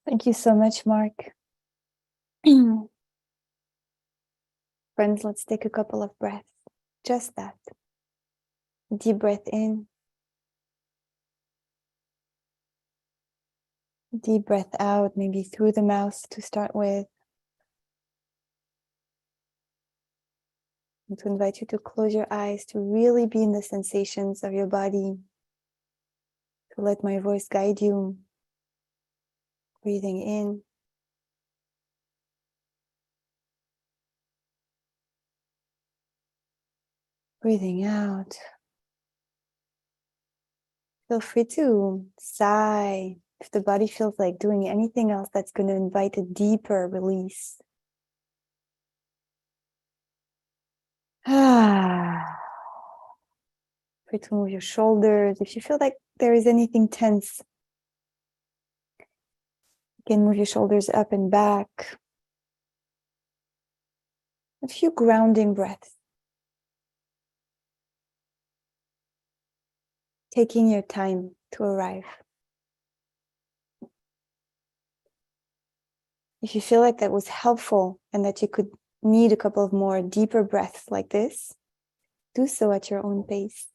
Thank you so much, Mark. Friends, let's take a couple of breaths. Just that. Deep breath in. Deep breath out, maybe through the mouth to start with. And to invite you to close your eyes, to really be in the sensations of your body. To let my voice guide you. Breathing in. Breathing out. Feel free to sigh if the body feels like doing anything else that's going to invite a deeper release. Free to move your shoulders. If you feel like there is anything tense, you can move your shoulders up and back. A few grounding breaths. Taking your time to arrive. If you feel like that was helpful and that you could need a couple of more deeper breaths like this, do so at your own pace.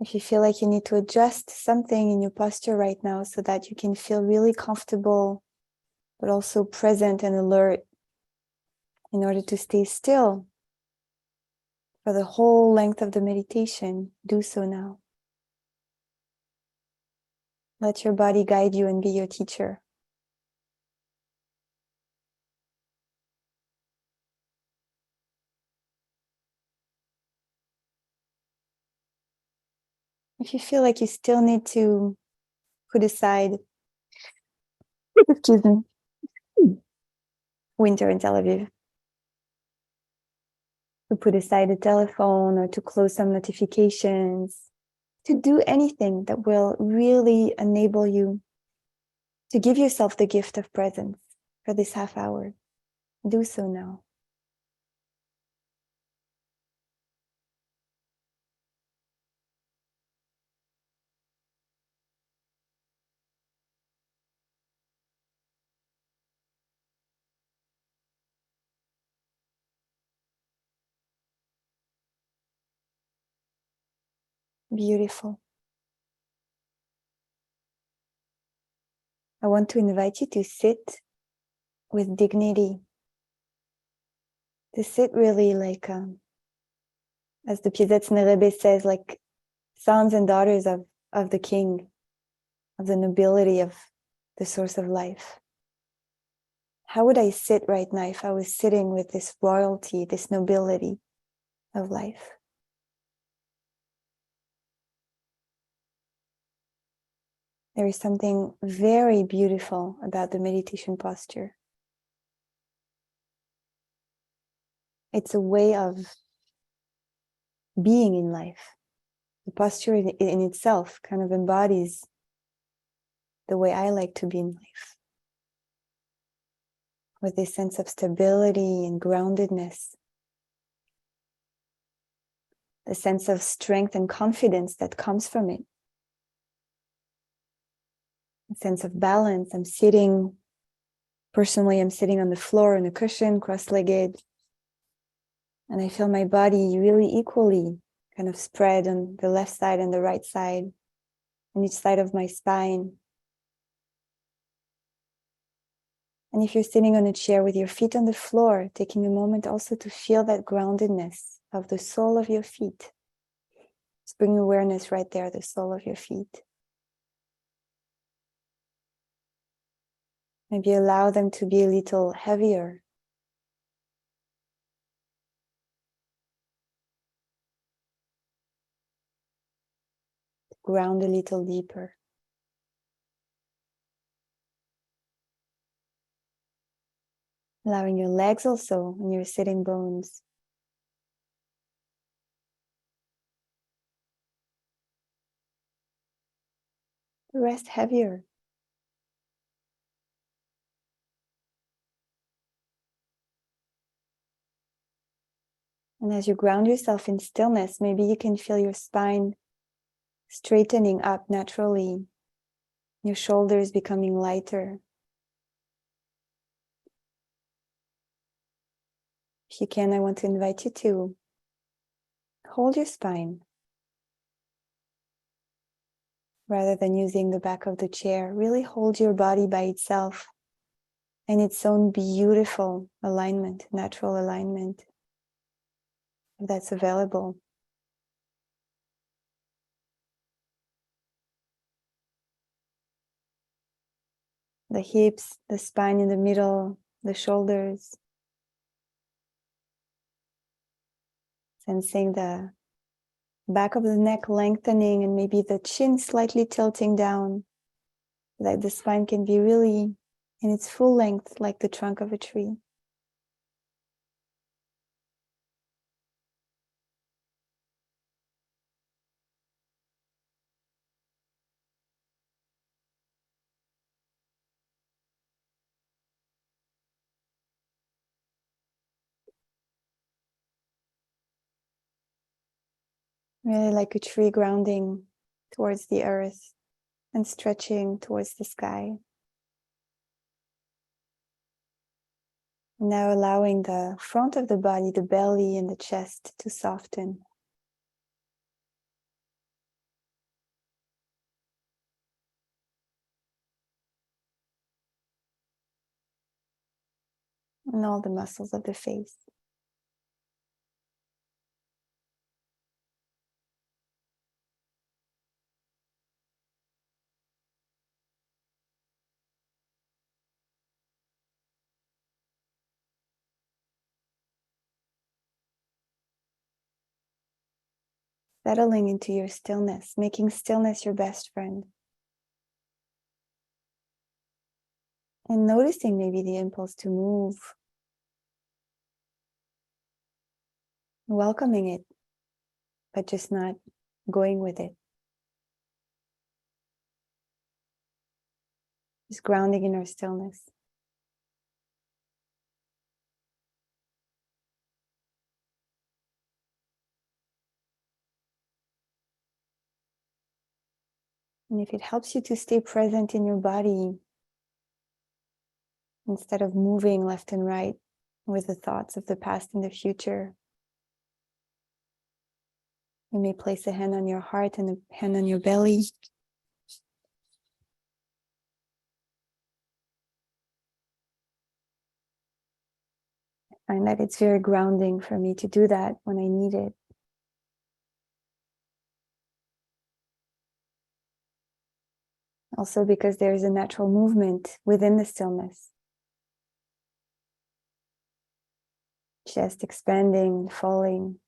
If you feel like you need to adjust something in your posture right now so that you can feel really comfortable, but also present and alert in order to stay still for the whole length of the meditation, do so now. Let your body guide you and be your teacher. If you feel like you still need to put aside, excuse me, winter in Tel Aviv, to put aside a telephone or to close some notifications, to do anything that will really enable you to give yourself the gift of presence for this half hour, do so now. Beautiful. I want to invite you to sit with dignity, to sit really like, as the Rabbah says, like sons and daughters of the king, of the nobility of the source of life. How would I sit right now if I was sitting with this royalty, this nobility of life? There is something very beautiful about the meditation posture. It's a way of being in life. The posture in itself kind of embodies the way I like to be in life, with this sense of stability and groundedness, the sense of strength and confidence that comes from it, a sense of balance. Personally, I'm sitting on the floor on a cushion, cross-legged, and I feel my body really equally kind of spread on the left side and the right side, on each side of my spine. And if you're sitting on a chair with your feet on the floor, taking a moment also to feel that groundedness of the sole of your feet. Just bring awareness right there, the sole of your feet. Maybe allow them to be a little heavier. Ground a little deeper. Allowing your legs also and your sitting bones. To rest heavier. And as you ground yourself in stillness, maybe you can feel your spine straightening up naturally, your shoulders becoming lighter. If you can, I want to invite you to hold your spine rather than using the back of the chair. Really hold your body by itself and its own beautiful alignment, natural alignment, if that's available. The hips, the spine in the middle, the shoulders. Sensing the back of the neck lengthening and maybe the chin slightly tilting down, so that the spine can be really in its full length, like the trunk of a tree. Really like a tree grounding towards the earth and stretching towards the sky. Now allowing the front of the body, the belly and the chest to soften. And all the muscles of the face. Settling into your stillness, making stillness your best friend. And noticing maybe the impulse to move. Welcoming it, but just not going with it. Just grounding in our stillness. And if it helps you to stay present in your body, instead of moving left and right with the thoughts of the past and the future, you may place a hand on your heart and a hand on your belly. I find that it's very grounding for me to do that when I need it. Also because there's a natural movement within the stillness. Chest expanding and falling.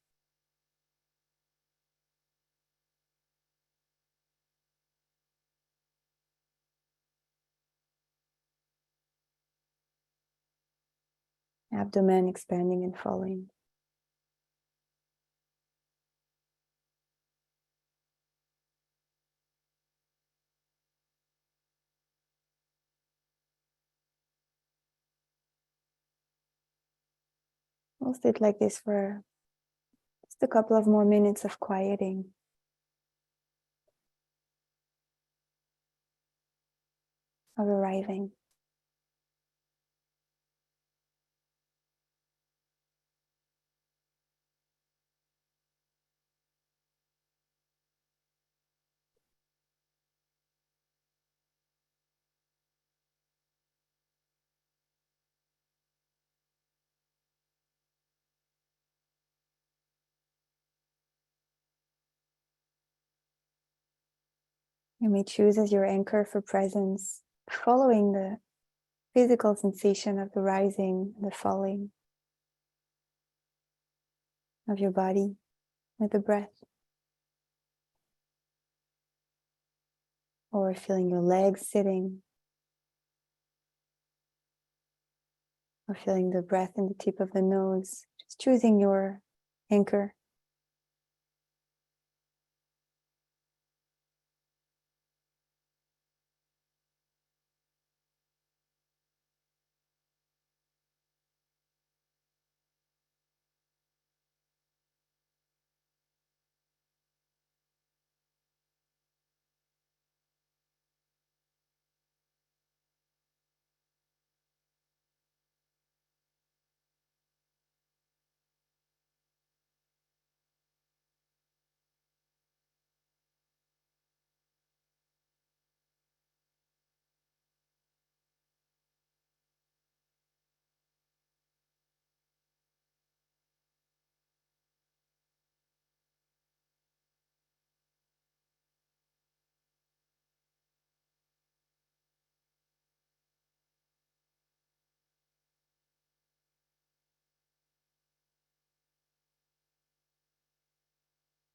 Abdomen expanding and falling. We'll sit like this for just a couple of more minutes of quieting. Of arriving. You may choose as your anchor for presence, following the physical sensation of the rising, the falling of your body with the breath. Or feeling your legs sitting. Or feeling the breath in the tip of the nose. Just choosing your anchor.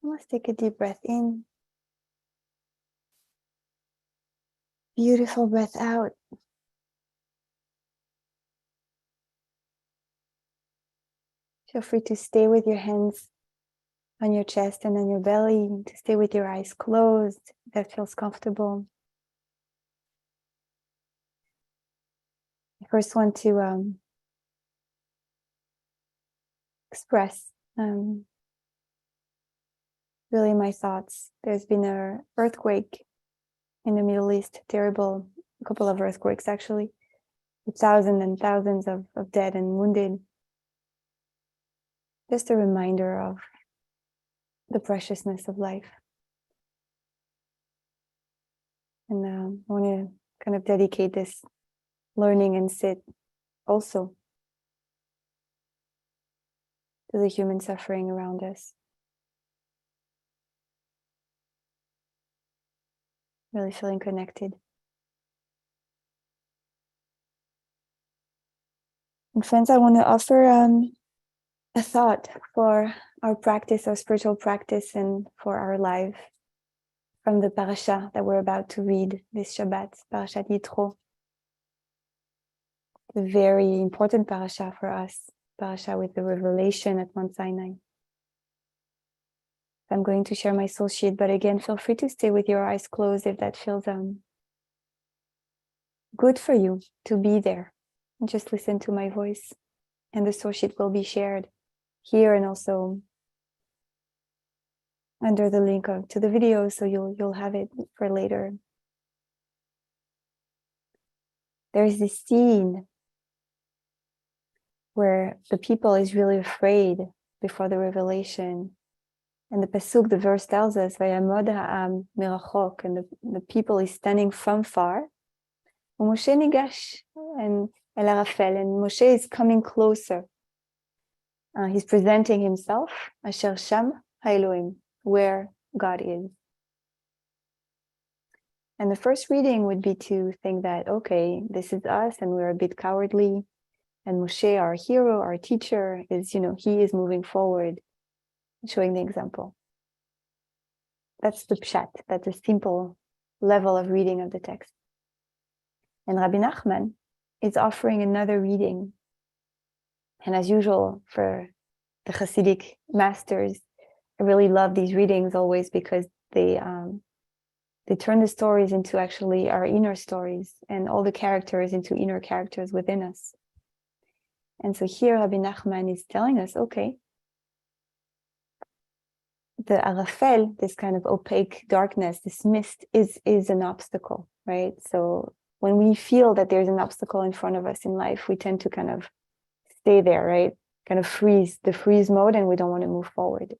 Let's take a deep breath in. Beautiful breath out. Feel free to stay with your hands on your chest and on your belly, to stay with your eyes closed. That feels comfortable. I first want to express really my thoughts. There's been an earthquake in the Middle East, terrible, a couple of earthquakes actually, with thousands and thousands of dead and wounded. Just a reminder of the preciousness of life. And I want to kind of dedicate this learning and sit also to the human suffering around us. Really feeling connected. And friends, I want to offer a thought for our practice, our spiritual practice, and for our life from the parasha that we're about to read this Shabbat, Parashat Yitro. A very important parasha for us, parasha with the revelation at Mount Sinai. I'm going to share my soul sheet, but again, feel free to stay with your eyes closed if that feels good for you to be there. And just listen to my voice, and the soul sheet will be shared here and also under the link to the video, so you'll have it for later. There's this scene where the people is really afraid before the revelation. And the pasuk, the verse tells us, "Vayamod ha'am mirachok," and the people is standing from far. And Moshe nigash and el arafel, and Moshe is coming closer. He's presenting himself, asher sham ha'elohim, where God is. And the first reading would be to think that, okay, this is us, and we're a bit cowardly. And Moshe, our hero, our teacher, is, he is moving forward, showing the example. That's the pshat. That's a simple level of reading of the text. And Rabbi Nachman is offering another reading. And as usual, for the Hasidic masters, I really love these readings always because they turn the stories into actually our inner stories, and all the characters into inner characters within us. And so here Rabbi Nachman is telling us, okay, the arafel, this kind of opaque darkness, this mist is an obstacle, right? So when we feel that there's an obstacle in front of us in life, we tend to kind of stay there, right? Kind of the freeze mode, and we don't want to move forward.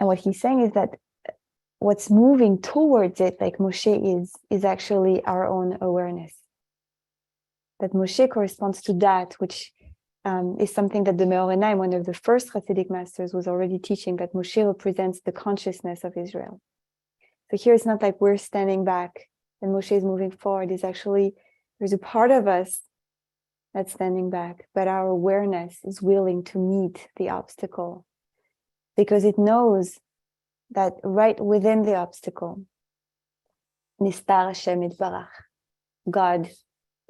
And what he's saying is that what's moving towards it, like Moshe is actually our own awareness. That Moshe corresponds to that, which is something that the Meor Einayim, one of the first Hasidic masters, was already teaching, that Moshe represents the consciousness of Israel. So here it's not like we're standing back and Moshe is moving forward. It's actually, there's a part of us that's standing back, but our awareness is willing to meet the obstacle because it knows that right within the obstacle, Nistar Hashem Yitbarach, God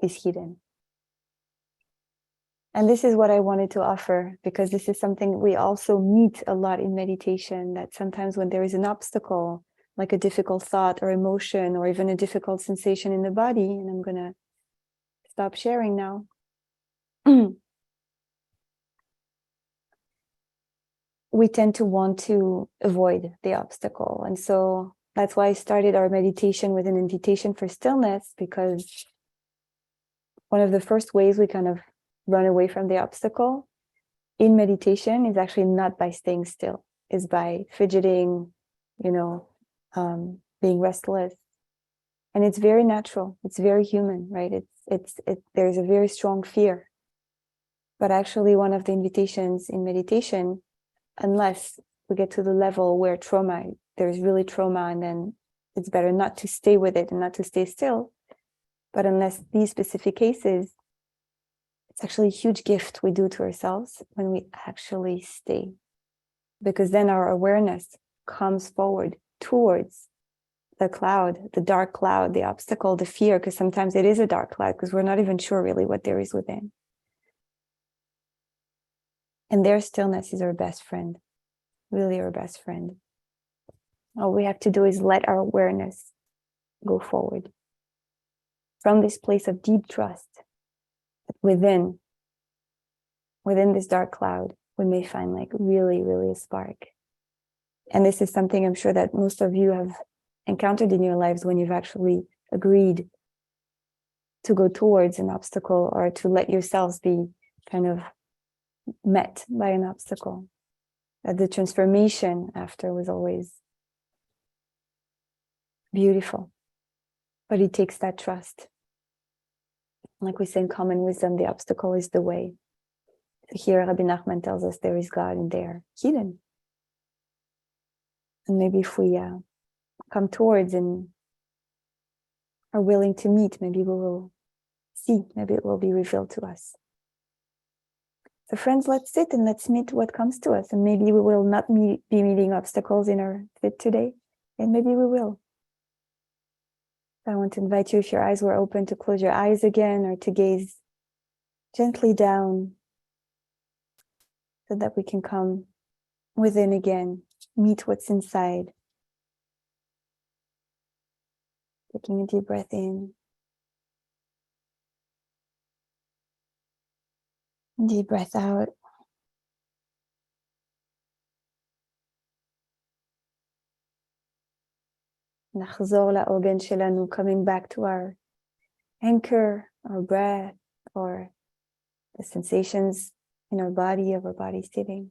is hidden. And this is what I wanted to offer, because this is something we also meet a lot in meditation, that sometimes when there is an obstacle, like a difficult thought or emotion, or even a difficult sensation in the body, and I'm going to stop sharing now. We tend to want to avoid the obstacle. And so that's why I started our meditation with an invitation for stillness, because one of the first ways we kind of run away from the obstacle in meditation is actually not by staying still, is by fidgeting, being restless. And it's very natural, it's very human, right? There's a very strong fear. But actually one of the invitations in meditation, unless we get to the level where there's really trauma, and then it's better not to stay with it and not to stay still. But unless these specific cases, it's actually a huge gift we do to ourselves when we actually stay because then our awareness comes forward towards the cloud, the dark cloud, the obstacle, the fear, because sometimes it is a dark cloud because we're not even sure really what there is within. And their stillness is our best friend, really our best friend. All we have to do is let our awareness go forward from this place of deep trust. Within this dark cloud, we may find like really, really a spark. And this is something I'm sure that most of you have encountered in your lives when you've actually agreed to go towards an obstacle or to let yourselves be kind of met by an obstacle. That the transformation after was always beautiful. But it takes that trust. Like we say in common wisdom, the obstacle is the way. So here Rabbi Nachman tells us there is God and there, hidden. And maybe if we come towards and are willing to meet, maybe we will see, maybe it will be revealed to us. So friends, let's sit and let's meet what comes to us. And maybe we will not be meeting obstacles in our fit today. And maybe we will. I want to invite you, if your eyes were open, to close your eyes again or to gaze gently down so that we can come within again, meet what's inside. Taking a deep breath in. Deep breath out. נחזור לעוגן שלנו, coming back to our anchor, our breath, or the sensations in our body, of our body sitting.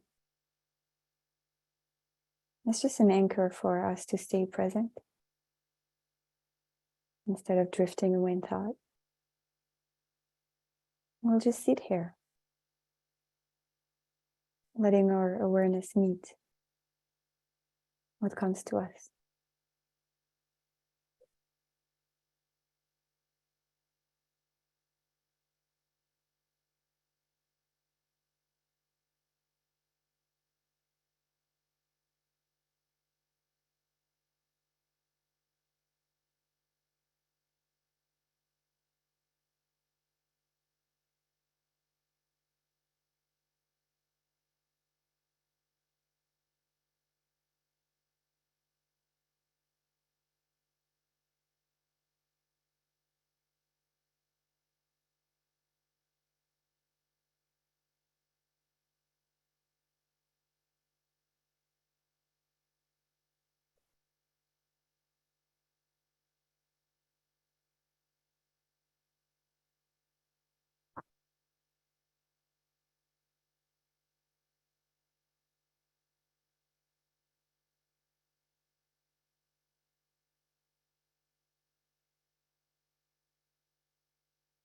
It's just an anchor for us to stay present instead of drifting away in thought. We'll just sit here, letting our awareness meet what comes to us.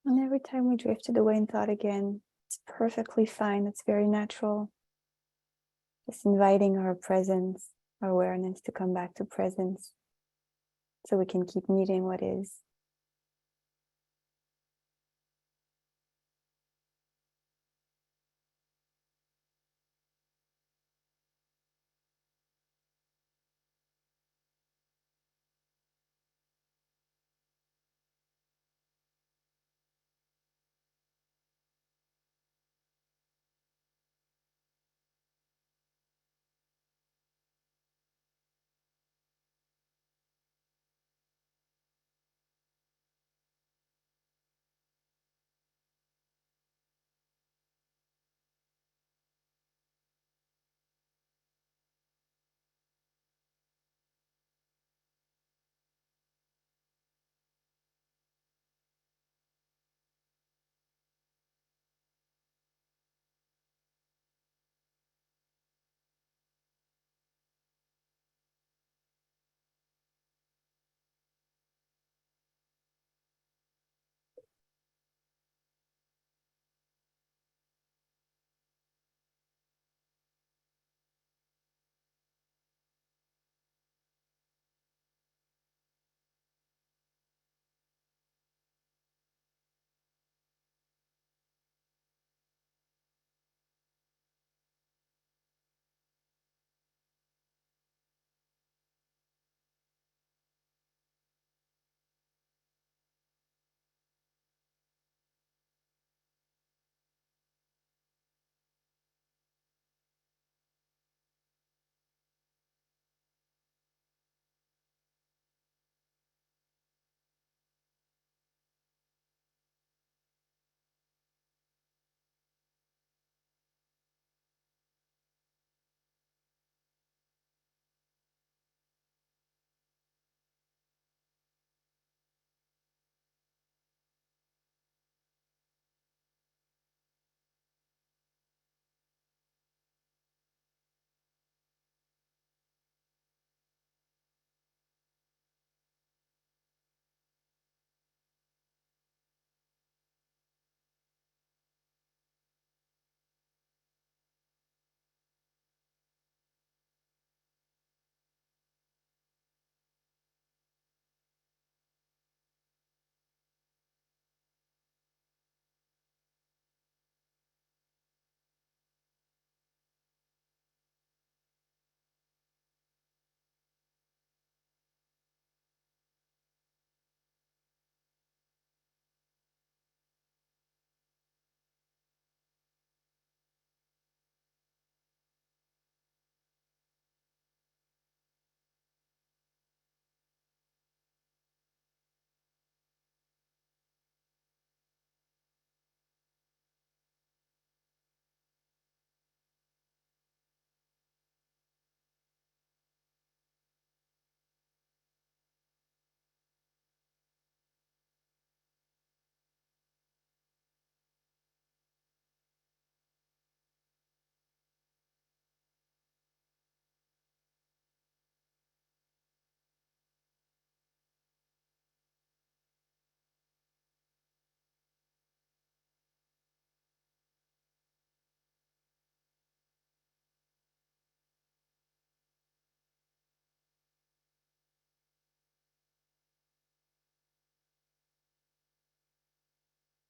And every time we drifted away in thought again, it's perfectly fine. It's very natural. Just inviting our presence, our awareness to come back to presence so we can keep meeting what is.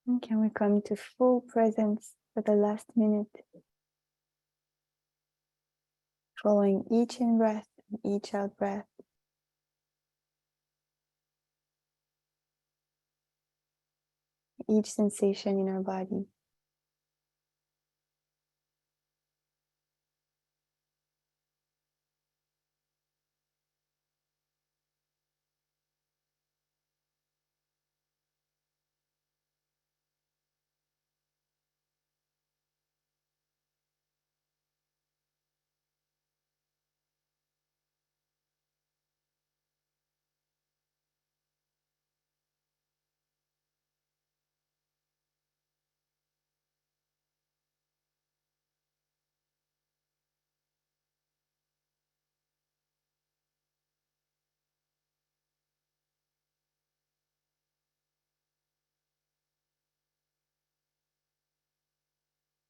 And can we come to full presence for the last minute? Following each in breath and each out breath. Each sensation in our body.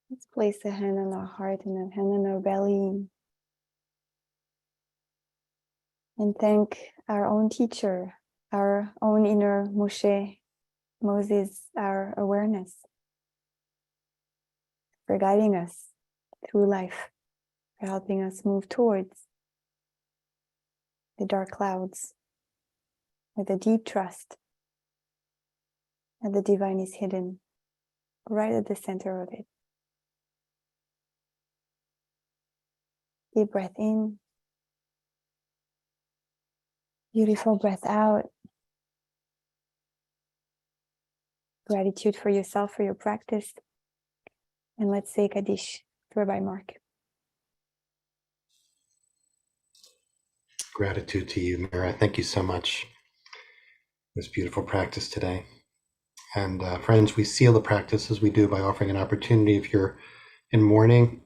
Let's place a hand on our heart and a hand on our belly. And thank our own teacher, our own inner Moshe, Moses, our awareness, for guiding us through life, for helping us move towards the dark clouds with a deep trust that the divine is hidden right at the center of it. Deep breath in. Beautiful breath out. Gratitude for yourself, for your practice. And let's say Kaddish to Rabbi Mark. Gratitude to you, Mira. Thank you so much for this beautiful practice today. And friends, we seal the practice as we do by offering an opportunity if you're in mourning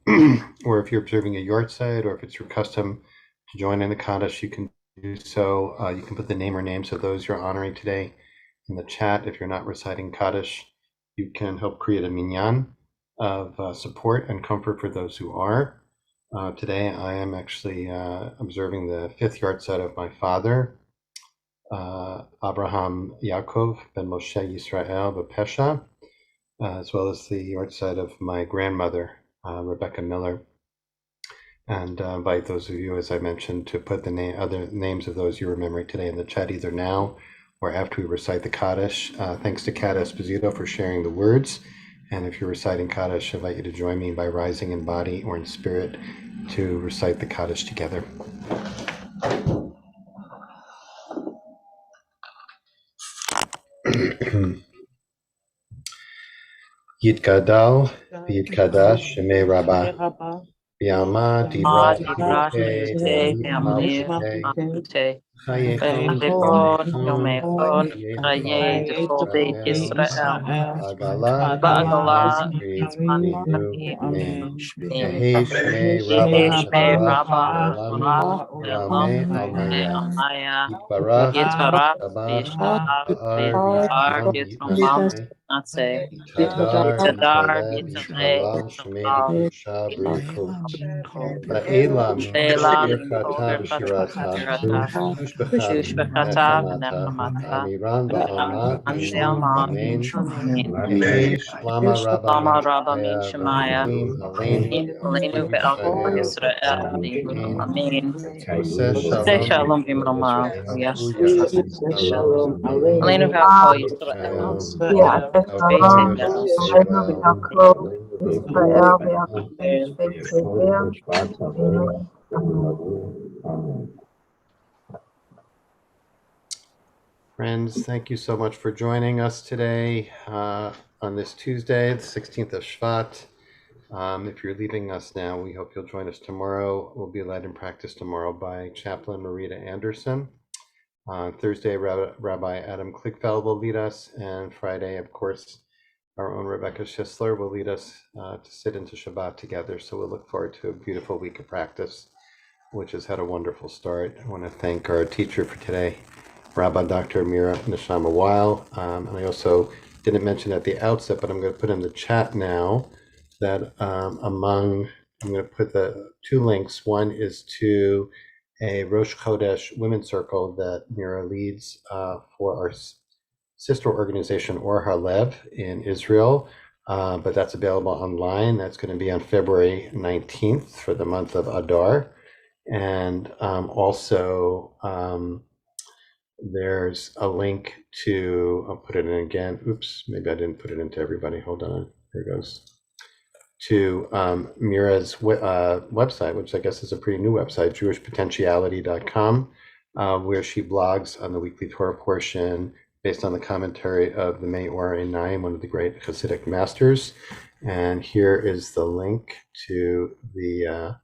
or if you're observing a yahrzeit or if it's your custom to join in the Kaddish, you can do so. You can put the name or names of those you're honoring today in the chat. If you're not reciting Kaddish, you can help create a minyan of support and comfort for those who are. Today, I am actually observing the 5th yahrzeit of my father, Abraham Yaakov ben Moshe Yisrael Bepesha, as well as the yahrzeit of my grandmother, Rebecca Miller. And invite those of you, as I mentioned, to put the other names of those you're remembering today in the chat, either now or after we recite the Kaddish. Thanks to Kat Esposito for sharing the words. And if you're reciting Kaddish, I invite you to join me by rising in body or in spirit to recite the Kaddish together. Yitgadal, Yitgadash, Shemei Rabbah, B'yama, Dibra, Shmute, B'Shmute, Chayechon, Yomechon, Chaye Dechol Yisrael, Ba'agala, Tzmaninu, Amen. Yehi Shmei Rabbah, Olam, Almaya, Yitbarach, Yishar, Yishar, Yitromam, Yitzadar, Yitzale, Yitzhak, Yitzhak, Ba'ela Birkata B'Shirata, Shush B'chata V'Nechamata, Amen. Anselma, Amen. Amen. Amen. Shlama Rabba Amen. Min Shemaya, Aleinu Ve'al Yisrael, Amen. Oseh Say Shalom shalom, V'Imroma, shalom, Aleinu Aleinu. Ve'al Kol Yisrael, Yeah, Beit shalom, Hillel, Aleinu v'yakol, Israel v'yakol, Beit Hillel. Amen. Friends, thank you so much for joining us today on this Tuesday, the 16th of Shvat. If you're leaving us now, we hope you'll join us tomorrow. We'll be led in practice tomorrow by Chaplain Marita Anderson. On Thursday, Rabbi Adam Klickfeld will lead us, and Friday, of course, our own Rebecca Schisler will lead us to sit into Shabbat together. So we'll look forward to a beautiful week of practice, which has had a wonderful start. I want to thank our teacher for today, Rabbah Dr. Mira Neshamah Weil. And I also didn't mention at the outset, but I'm going to put in the chat now that I'm going to put the 2 links. One is to a Rosh Chodesh Women's Circle that Mira leads for our sister organization Or Halev in Israel, but that's available online. That's going to be on February 19th for the month of Adar. And also there's a link to, I'll put it in again. Oops, maybe I didn't put it into everybody. Hold on. Here it goes. To Mira's website, which I guess is a pretty new website, jewishpotentiality.com, where she blogs on the weekly Torah portion based on the commentary of the Me'or Einayim, one of the great Hasidic masters. And here is the link to the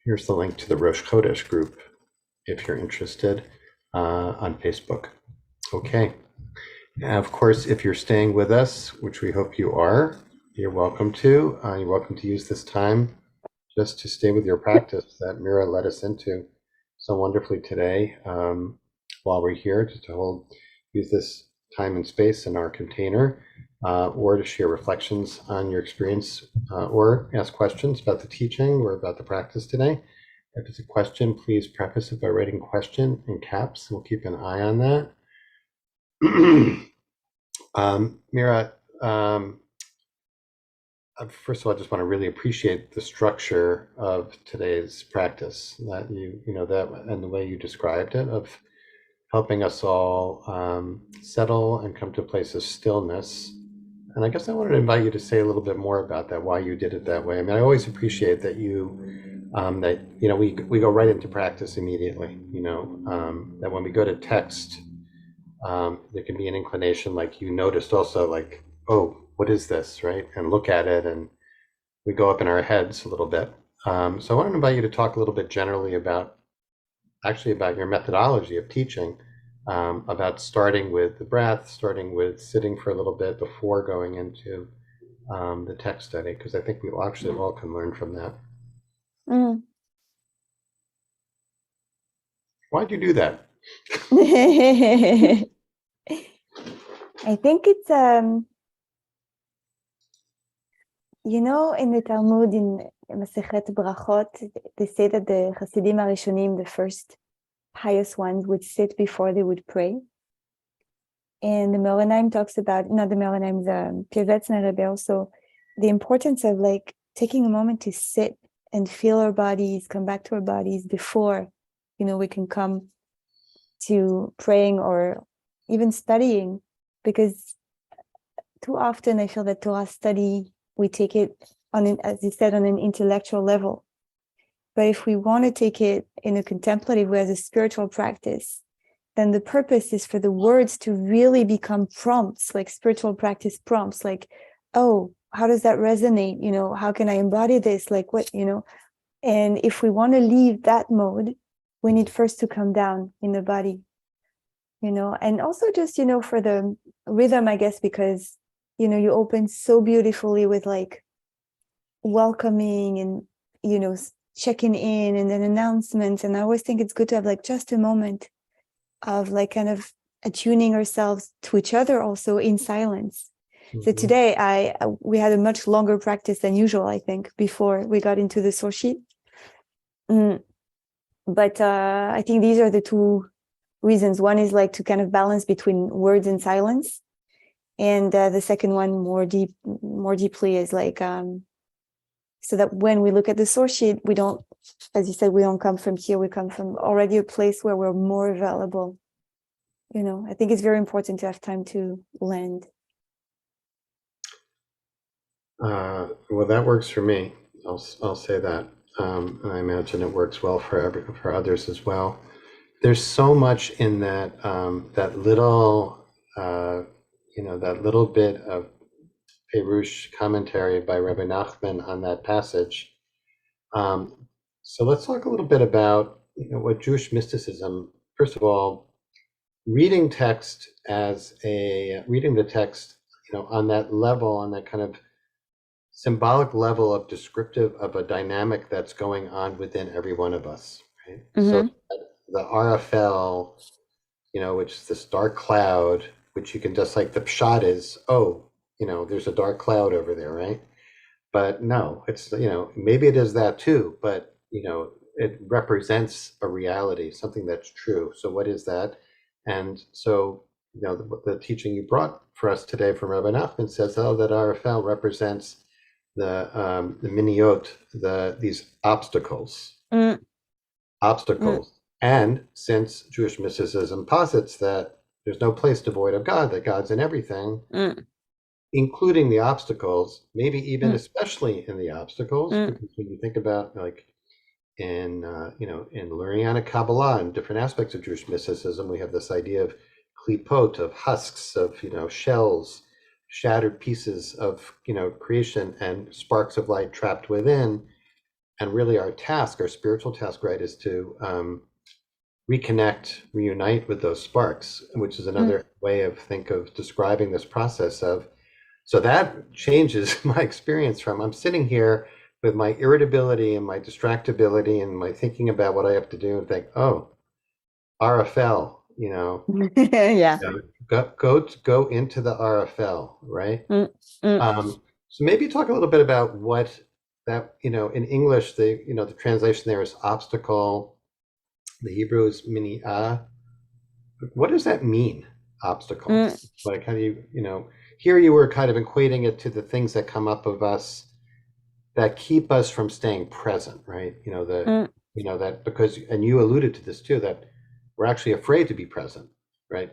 here's the link to the Rosh Chodesh group, if you're interested, on Facebook. Okay. And of course, if you're staying with us, which we hope you are, you're welcome to. You're welcome to use this time just to stay with your practice that Mira led us into so wonderfully today, while we're here, just to use this time and space in our container, or to share reflections on your experience, or ask questions about the teaching or about the practice today. If it's a question, please preface it by writing question in caps. We'll keep an eye on that. Mira, first of all, I just want to really appreciate the structure of today's practice, that that and the way you described it, of helping us all settle and come to a place of stillness. And I guess I wanted to invite you to say a little bit more about that, why you did it that way. I mean, I always appreciate that we go right into practice immediately. That when we go to text, there can be an inclination, like you noticed also, like, oh, what is this, right? And look at it, and we go up in our heads a little bit. So I wanted to invite you to talk a little bit generally about your methodology of teaching, about starting with the breath, starting with sitting for a little bit before going into the text study, because I think we all can learn from that. Mm. Why'd you do that? I think it's in the Talmud, in Masechet Brachot, they say that the Hasidim Arishonim, the first pious ones, would sit before they would pray. And the Me'or Einayim talks about, not the Me'or Einayim, the Piavetz Rebbe, also the importance of like taking a moment to sit and feel our bodies, come back to our bodies before, we can come to praying or even studying, because too often I feel that Torah study, we take it as you said, on an intellectual level. But if we want to take it in a contemplative way, as a spiritual practice, then the purpose is for the words to really become prompts, like spiritual practice prompts, like, oh, how does that resonate? How can I embody this? Like what, and if we want to leave that mode, we need first to come down in the body, and also just, for the rhythm, I guess, because, you open so beautifully with like welcoming and, checking in and then announcements. And I always think it's good to have like just a moment of like kind of attuning ourselves to each other also in silence. Mm-hmm. So today we had a much longer practice than usual, I think, before we got into the source sheet. But I think these are the two reasons. One is like to kind of balance between words and silence. And the second one more deeply is like, so that when we look at the source sheet, we don't, as you said, we don't come from here, we come from already a place where we're more available. I think it's very important to have time to land. Well, that works for me. I'll say that. I imagine it works well for others as well. There's so much in that that little bit of Perush commentary by Rabbi Nachman on that passage. So let's talk a little bit about what Jewish mysticism. First of all, reading the text on that level, on that kind of symbolic level of descriptive of a dynamic that's going on within every one of us, right? Mm-hmm. So the RFL, which is this dark cloud, which you can just like, the pshat is, there's a dark cloud over there, right? But no, it's, maybe it is that too, but, it represents a reality, something that's true. So what is that? And so the teaching you brought for us today from Rabbi Nachman says, that RFL represents the miniot, these obstacles. And since Jewish mysticism posits that there's no place devoid of God, that God's in everything, including the obstacles, maybe even especially in the obstacles, because when you think about like in learning on a Kabbalah and different aspects of Jewish mysticism, we have this idea of klipot, of husks, of shells, shattered pieces of creation, and sparks of light trapped within. And really our spiritual task, right, is to reconnect, reunite with those sparks, which is another way of describing this process of. So that changes my experience from I'm sitting here with my irritability and my distractibility and my thinking about what I have to do and think, oh, RFL, Yeah. Go into the RFL, right? So maybe talk a little bit about what that, in English, the translation there is obstacle. The Hebrew is mini'ah. What does that mean, obstacle? Like, how do you, here you were kind of equating it to the things that come up of us that keep us from staying present, right? That because, and you alluded to this too, that we're actually afraid to be present, right?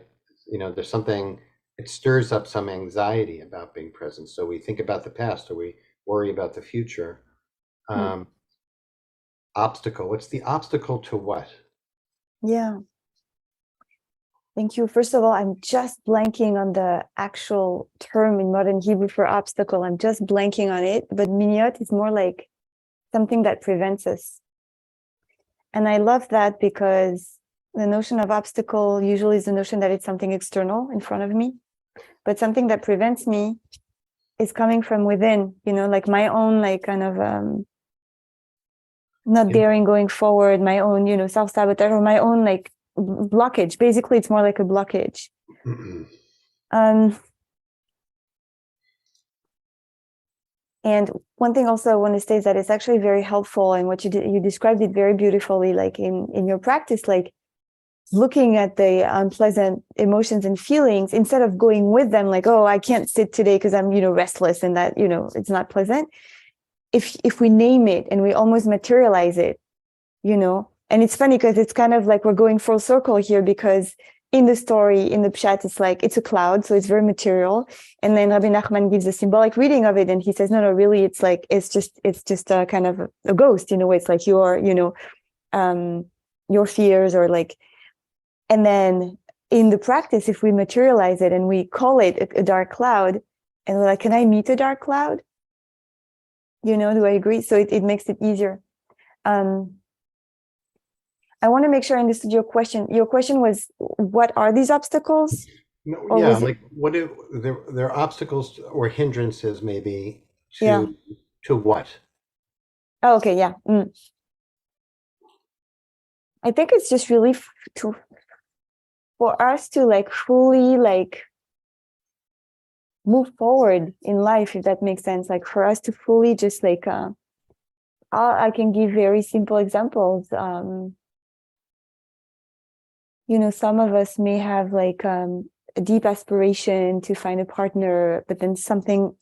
There's something, it stirs up some anxiety about being present. So we think about the past or we worry about the future. Obstacle, what's the obstacle to what? Yeah. Thank you. First of all, I'm just blanking on the actual term in modern Hebrew for obstacle. I'm just blanking on it, but miniot is more like something that prevents us. And I love that because the notion of obstacle usually is the notion that it's something external in front of me, but something that prevents me is coming from within, like my own, like kind of not daring going forward, my own, self-sabotage, or my own like blockage. Basically, it's more like a blockage. And one thing also I want to say is that it's actually very helpful, and what you described it very beautifully, like in your practice, like looking at the unpleasant emotions and feelings instead of going with them, like, oh, I can't sit today because I'm, restless and that, it's not pleasant. If we name it and we almost materialize it, and it's funny because it's kind of like we're going full circle here, because in the story, in the pshat, it's like, it's a cloud, so it's very material. And then Rabbi Nachman gives a symbolic reading of it. And he says, no, really, it's like, it's just a kind of a ghost, it's like your fears or like, and then in the practice, if we materialize it and we call it a dark cloud, and we're like, can I meet a dark cloud? Do I agree? So it makes it easier. I want to make sure I understood your question. Your question was, what are these obstacles? No, yeah, like what do there are obstacles or hindrances maybe to what? Oh, okay, yeah. I think it's just really for us to like fully like move forward in life, if that makes sense. Like for us to fully just like I can give very simple examples. Some of us may have like a deep aspiration to find a partner, but then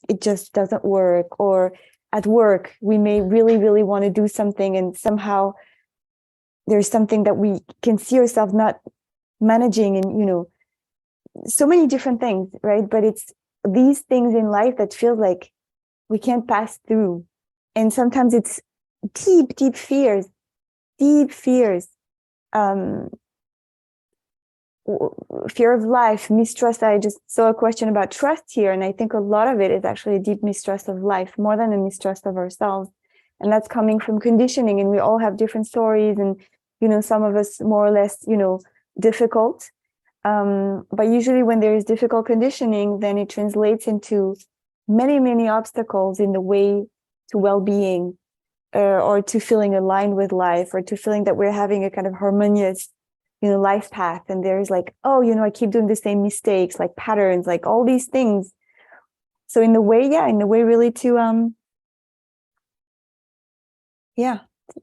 it just doesn't work. Or at work, we may really, really want to do something, and somehow there's something that we can see ourselves not managing, and so many different things, right? But it's these things in life that feel like we can't pass through. And sometimes it's deep fears, fear of life, mistrust. I just saw a question about trust here, and I think a lot of it is actually a deep mistrust of life, more than a mistrust of ourselves. And that's coming from conditioning, and we all have different stories, and some of us more or less difficult, but usually when there is difficult conditioning, then it translates into many obstacles in the way to well-being, or to feeling aligned with life, or to feeling that we're having a kind of harmonious life path. And there's like, oh, I keep doing the same mistakes, like patterns, like all these things. So in the way really to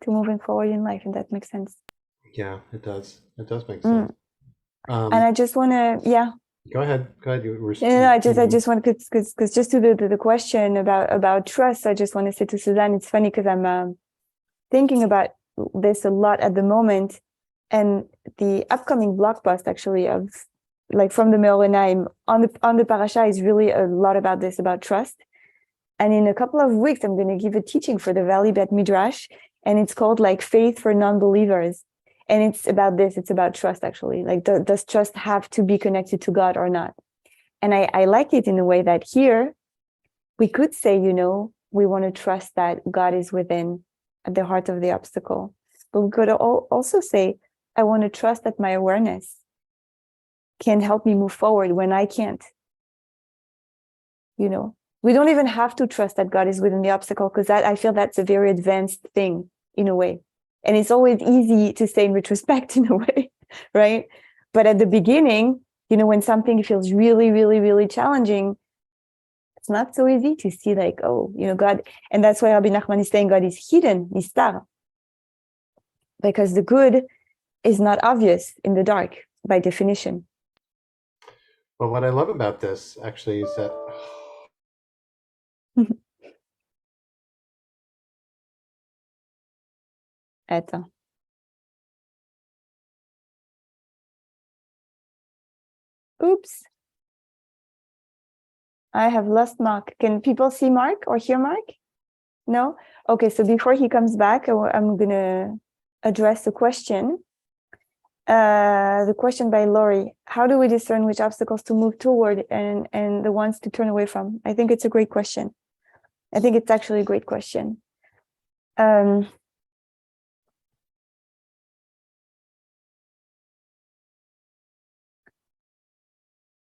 moving forward in life, and that makes sense. Yeah, it does make sense. And I just want to Go ahead. You were. No, I just want, because just to the question about trust, I just want to say to Suzanne, it's funny because I'm thinking about this a lot at the moment, and the upcoming blog post actually of like from the Me'orenaim on the parasha is really a lot about this, about trust. And in a couple of weeks, I'm going to give a teaching for the Valley Bet Midrash, and it's called like Faith for Non-Believers. And it's about this. It's about trust, actually. Like, does trust have to be connected to God or not? And I like it in a way that here we could say, we want to trust that God is within at the heart of the obstacle. But we could also say, I want to trust that my awareness can help me move forward when I can't. We don't even have to trust that God is within the obstacle, because I feel that's a very advanced thing in a way. And it's always easy to say in retrospect in a way, right? But at the beginning, when something feels really, really, really challenging, it's not so easy to see like, God. And that's why Rabbi Nachman is saying God is hidden, nistar. Because the good is not obvious in the dark by definition. Well, what I love about this actually is that Attends. Oops. I have lost Mark. Can people see Mark or hear Mark? No? Okay, so before he comes back, I'm going to address the question. The question by Lori: how do we discern which obstacles to move toward and the ones to turn away from? I think it's a great question. I think it's actually a great question.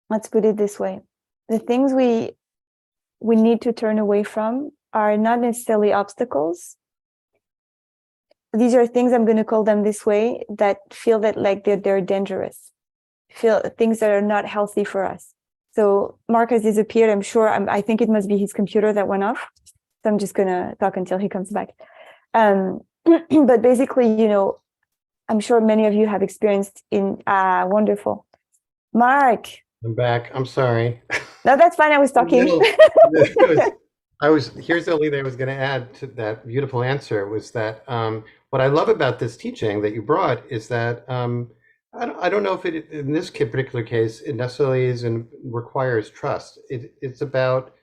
Let's put it this way. The things we need to turn away from are not necessarily obstacles. These are things, I'm going to call them this way, that feel that like they're dangerous, feel things that are not healthy for us. So Mark has disappeared. I'm sure, I think it must be his computer that went off. So I'm just going to talk until he comes back. But basically, I'm sure many of you have experienced wonderful. Mark. I'm back. I'm sorry. No, that's fine. I was talking. Here's the only thing I was going to add to that beautiful answer was that what I love about this teaching that you brought is that I don't know if it, in this particular case, it necessarily requires trust. It's about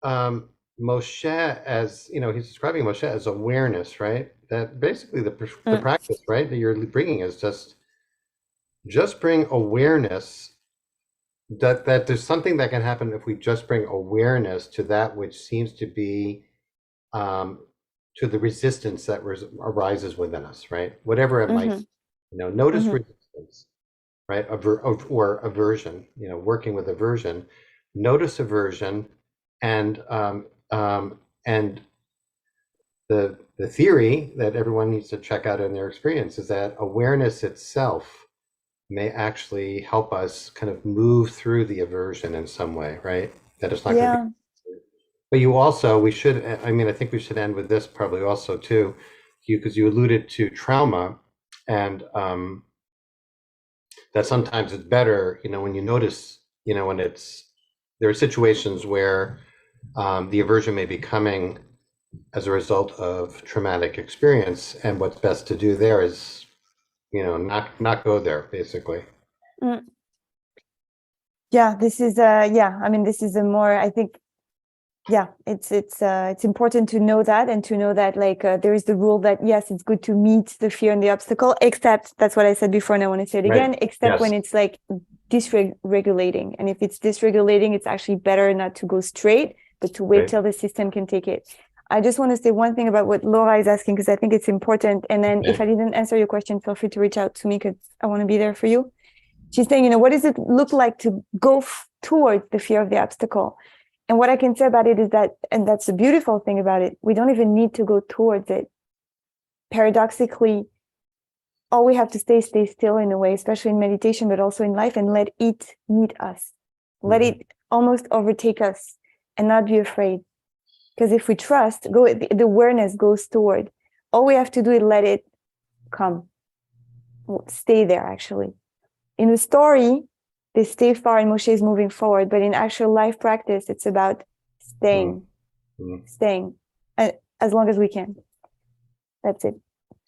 Moshe as, he's describing Moshe as awareness, right? That basically the practice, right, that you're bringing is just bring awareness that there's something that can happen if we just bring awareness to that which seems to be to the resistance that arises within us, right? Whatever it might be. Notice resistance, right? Or aversion, working with aversion. Notice aversion, and the theory that everyone needs to check out in their experience is that awareness itself may actually help us kind of move through the aversion in some way, right? That it's not going to be. But I think we should end with this probably also too, because you alluded to trauma, and that sometimes it's better, when you notice, when there are situations where the aversion may be coming as a result of traumatic experience, and what's best to do there is not go there, basically. Yeah, this is this is a more, I think, it's important to know that, and to know that like there is the rule that yes, it's good to meet the fear and the obstacle, except that's what I said before, and I want to say it again, except when it's like dysregulating. And if it's dysregulating, it's actually better not to go straight, but to wait till the system can take it. I just want to say one thing about what Laura is asking, because I think it's important. And then if I didn't answer your question, feel free to reach out to me, because I want to be there for you. She's saying, what does it look like to go towards the fear of the obstacle? And what I can say about it is that, and that's the beautiful thing about it, we don't even need to go towards it. Paradoxically, all we have to stay still in a way, especially in meditation, but also in life, and let it meet us. Let it almost overtake us and not be afraid. Because if we trust, the awareness goes toward. All we have to do is let it come. Stay there, actually. In the story, they stay far and Moshe is moving forward. But in actual life practice, it's about staying, staying as long as we can. That's it.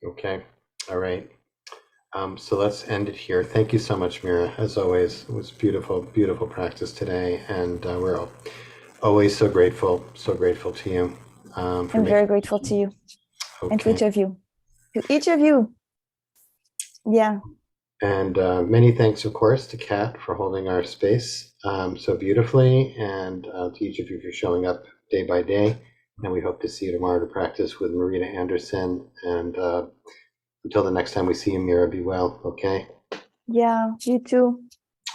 Okay. All right. So let's end it here. Thank you so much, Mira. As always, it was beautiful, beautiful practice today, and we're always so grateful to you. I'm very grateful to you and to Okay. each of you. To each of you. Yeah. And many thanks, of course, to Kat for holding our space so beautifully, and to each of you for showing up day by day. And we hope to see you tomorrow to practice with Marita Anderson. And until the next time we see you, Mira, be well, okay? Yeah, you too.